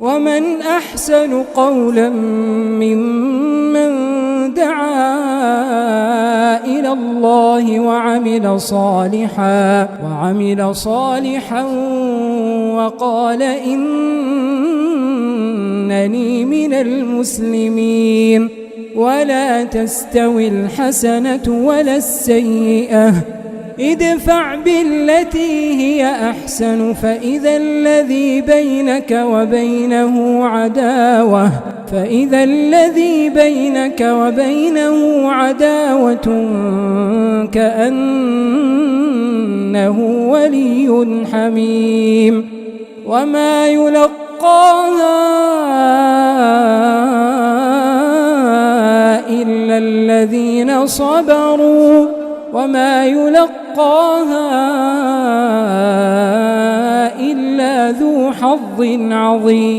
ومن أحسن قولا ممن دعا إلى الله وعمل صالحا وقال إنني من المسلمين. ولا تستوي الحسنة ولا السيئة، ادفع بالتي هي أحسن فإذا الذي بينك وبينه عداوة كأنه ولي حميم. وما يلقاها إلا الذين صبروا وما يلقاها إلا ذو حظ عظيم.